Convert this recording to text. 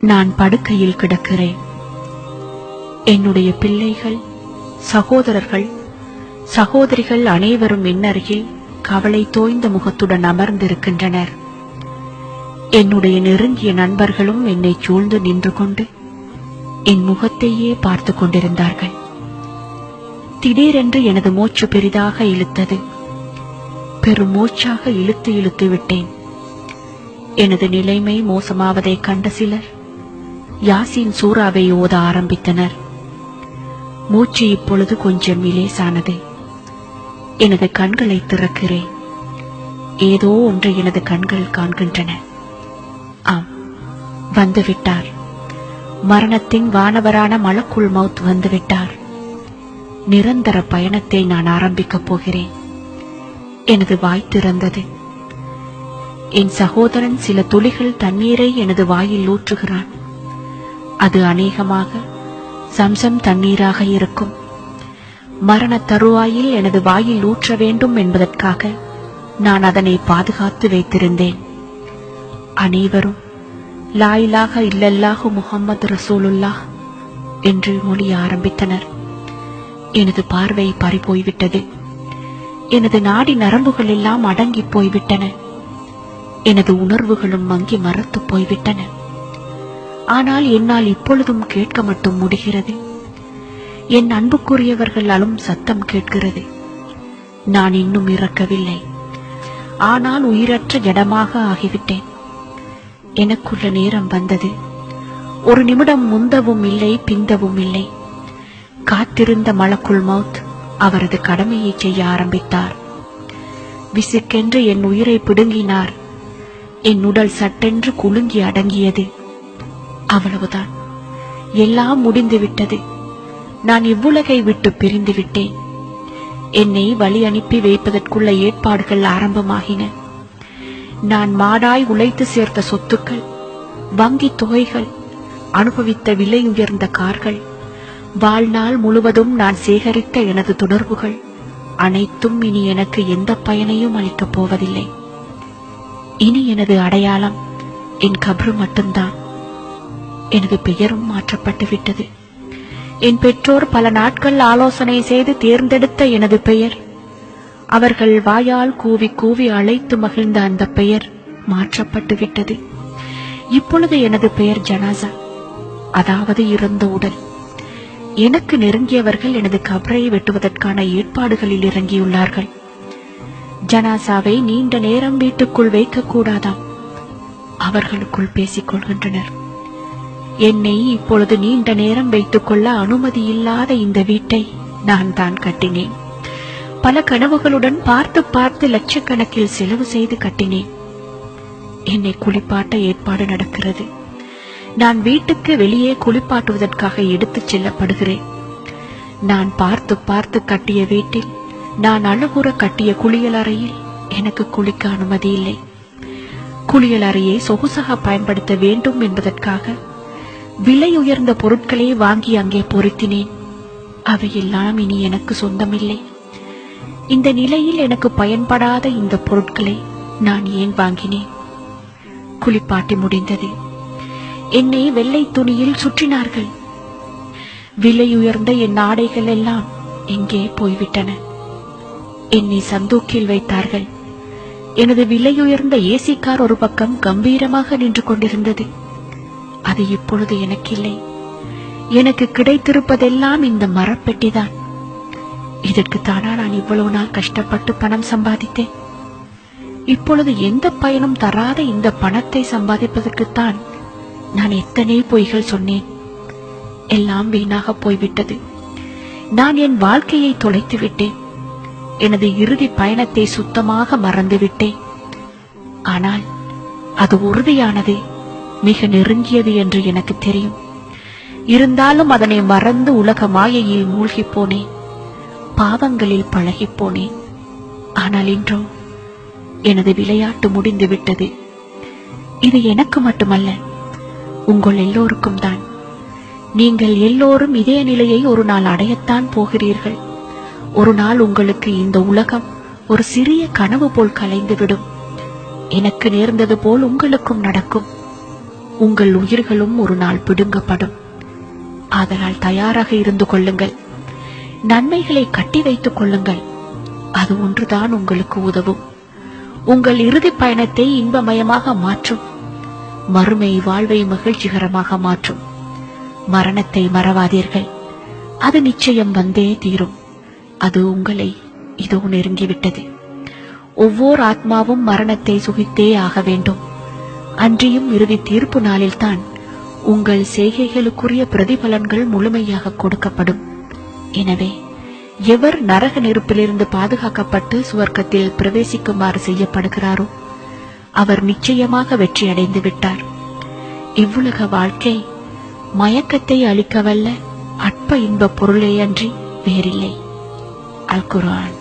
நான் படுக்கையில் கிடக்கிறேன். என்னுடைய பிள்ளைகள், சகோதரர்கள், சகோதரிகள் அனைவரும் என்னருகில் கவலை தோய்ந்த முகத்துடன் அமர்ந்திருக்கின்றனர். என்னுடைய நெருங்கிய நண்பர்களும் என்னை சூழ்ந்து நின்று கொண்டு என் முகத்தையே பார்த்து கொண்டிருந்தார்கள். திடீரென்று எனது மூச்சு பெரிதாக இழுத்தது. பெரும் மூச்சாக இழுத்து இழுத்து விட்டேன். எனது நிலைமை மோசமாவதை கண்ட சிலர் யாசின் சூறாவை ஓத ஆரம்பித்தனர். மூச்சு இப்பொழுது கொஞ்சம் லேசானது. எனது கண்களை திறக்கிறேன். ஏதோ ஒன்றை எனது கண்கள் காண்கின்றன. ஆம், வந்துவிட்டார். மரணத்தின் வானவரான மலக்குல் மௌத் வந்துவிட்டார். நிரந்தர பயணத்தை நான் ஆரம்பிக்கப் போகிறேன். எனது வாய் திறந்தது. என் சகோதரன் சில துளிகள் தண்ணீரை எனது வாயில் ஊற்றுகிறான். அது அநேகமாக சம்சம் தண்ணீராக இருக்கும். மரண தருவாயில் எனது வாயில் ஊற்ற வேண்டும் என்பதற்காக நான் அதனை பாதுகாத்து வைத்திருந்தேன். அனைவரும் லா இலாஹ இல்லல்லாஹு முஹம்மது ரசூலுல்லாஹ் என்று மொழிய ஆரம்பித்தனர். எனது பார்வை பறிபோய்விட்டது. எனது நாடி நரம்புகள் எல்லாம் அடங்கி போய்விட்டன. எனது உணர்வுகளும் மங்கி மறத்து போய்விட்டன. ஆனால் என்னால் இப்பொழுதும் கேட்க மட்டும் முடிகிறது. என் அன்புக்குரியவர்கள் அழும் சத்தம் கேட்கிறது. நான் இன்னும் இறக்கவில்லை. ஆனால் உயிரற்ற ஜடமாக ஆகிவிட்டேன். எனக்குள்ள நேரம் வந்தது. ஒரு நிமிடம் முந்தவும் இல்லை, பிந்தவும் இல்லை. காத்திருந்த மலக்குல் மௌத் அவரது கடமையை செய்ய ஆரம்பித்தார். விசுக்கென்று என் உயிரை பிடுங்கினார். என் உடல் சட்டென்று குலுங்கி அடங்கியது. அவ்வளவுதான், எல்லாம் முடிந்துவிட்டது. நான் இவ்வுலகை விட்டு பிரிந்து விட்டேன். என்னை வழி அனுப்பி வைப்பதற்குள்ள ஏற்பாடுகள் ஆரம்பமாகின. நான் மாடாய் உழைத்து சேர்த்த சொத்துக்கள், வங்கி தொகைகள், அனுபவித்த விலை உயர்ந்த கார்கள், வாழ்நாள் முழுவதும் நான் சேகரித்த எனது தொடர்புகள் அனைத்தும் இனி எனக்கு எந்த பயனையும் அளிக்கப் போவதில்லை. இனி எனது அடையாளம் என் கப்ரு மட்டும்தான். எனது பெயரும் மாற்றப்பட்டு விட்டது. என் பெற்றோர் பல நாட்கள் ஆலோசனை செய்து தேர்ந்தெடுத்த எனது பெயர், அவர்கள் வாயால் கூவி கூவி அழைத்து மகிழ்ந்த அந்த பெயர் மாற்றப்பட்டு விட்டது. இப்பொழுது எனது பெயர் ஜனாசா, அதாவது இறந்த உடல். எனக்கு நெருங்கியவர்கள் எனது கபரை வெட்டுவதற்கான ஏற்பாடுகளில் இறங்கியுள்ளார்கள். ஜனாசாவை நீண்ட நேரம் வீட்டுக்குள் வைக்கக்கூடாதாம். அவர்களுக்குள் பேசிக் கொள்கின்றனர். என்னை இப்பொழுது நீண்ட நேரம் வைத்துக் கொள்ள அனுமதி இல்லாத இந்த வீட்டை நான் தான் கட்டினேன். பல கனவுகளுடன் பார்த்து பார்த்து லட்சக்கணக்கில் செலவு செய்து கட்டினேன். என்னை குளிப்பாட்ட ஏற்பாடு நடக்கிறது. நான் வீட்டுக்கு வெளியே குளிப்பாட்டுவதற்காக எடுத்துச் செல்லப்படுகிறேன். நான் பார்த்து பார்த்து கட்டிய வீட்டில், நான் அழகுற கட்டிய குளியல் அறையில் எனக்கு குளிக்க அனுமதி இல்லை. குளியல் அறையை சொகுசாக பயன்படுத்த வேண்டும் என்பதற்காக விலை உயர்ந்த பொருட்களை வாங்கி அங்கே பொருத்தினேன். அவையெல்லாம் இனி எனக்கு சொந்தமில்லை. இந்த நிலையில் எனக்கு பயன்படாத இந்த பொருட்களை நான் ஏன் வாங்கினேன்? குளிப்பாட்டி முடிந்தது. என்னை வெள்ளை துணியில் சுற்றினார்கள். விலை உயர்ந்த என் ஆடைகள் எல்லாம் எங்கே போய்விட்டன? என்னை சந்தூக்கில் வைத்தார்கள். எனது விலையுயர்ந்த ஏசி கார் ஒரு பக்கம் கம்பீரமாக நின்று கொண்டிருந்தது. அது இப்பொழுது எனக்கில்லை. எனக்கு கிடைத்திருப்பதெல்லாம் இந்த மரப்பெட்டிதான். இதற்குத்தானா நான் இவ்வளவு நாள் கஷ்டப்பட்டு பணம் சம்பாதித்தேன்? இப்பொழுது எந்த பயனும் தராத இந்த பணத்தை சம்பாதிப்பதற்குத்தான் நான் எத்தனை பொய்கள் சொன்னேன். எல்லாம் வீணாக போய்விட்டது. நான் என் வாழ்க்கையை தொலைத்து விட்டேன். எனது இறுதி பயணத்தை சுத்தமாக மறந்துவிட்டேன். ஆனால் அது உறுதியானது, மிக நெருங்கியது என்று எனக்கு தெரியும். இருந்தாலும் அதனை மறந்து உலக மாயையில் மூழ்கி போனேன். பாவங்களில் பழகி போனேன். ஆனால் இன்றோ எனது விளையாட்டு முடிந்து விட்டது. இது எனக்கு மட்டுமல்ல, உங்கள் எல்லோருக்கும் தான். நீங்கள் எல்லோரும் இதே நிலையை ஒரு நாள் அடையத்தான் போகிறீர்கள். ஒரு நாள் உங்களுக்கு இந்த உலகம் ஒரு சிறிய கனவு போல் கலைந்துவிடும். எனக்கு நேர்ந்தது போல் உங்களுக்கும் நடக்கும். உங்கள் உயிர்களும் ஒரு நாள் பிடுங்கப்படும். ஆதலால் தயாராக இருந்து கொள்ளுங்கள். நன்மைகளை கட்டி வைத்துக் கொள்ளுங்கள். அது ஒன்றுதான் உங்களுக்கு உதவும். உங்கள் இறுதி பயணத்தை இன்பமயமாக மாற்றும். மறுமை வாழ்வை மகிழ்ச்சிகரமாக மாற்றும். மரணத்தை மறவாதீர்கள். அது நிச்சயம் வந்தே தீரும். அது உங்களை இதோ நெருங்கிவிட்டது. ஒவ்வொரு ஆத்மாவும் மரணத்தை சுகித்தே ஆக வேண்டும். அன்றியும் இறுதி தீர்ப்பு நாளில்தான் உங்கள் செய்கைகளுக்குரிய பிரதிபலன்கள் முழுமையாக கொடுக்கப்படும். எனவே எவர் நரக நெருப்பிலிருந்து பாதுகாக்கப்பட்டு சுவர்க்கத்தில் பிரவேசிக்குமாறு செய்யப்படுகிறாரோ அவர் நிச்சயமாக வெற்றி அடைந்து விட்டார். இவ்வுலக வாழ்க்கை மயக்கத்தை அளிக்கவல்ல அற்ப இன்ப பொருளே அன்றி வேறில்லை. அல் குர்ஆன்.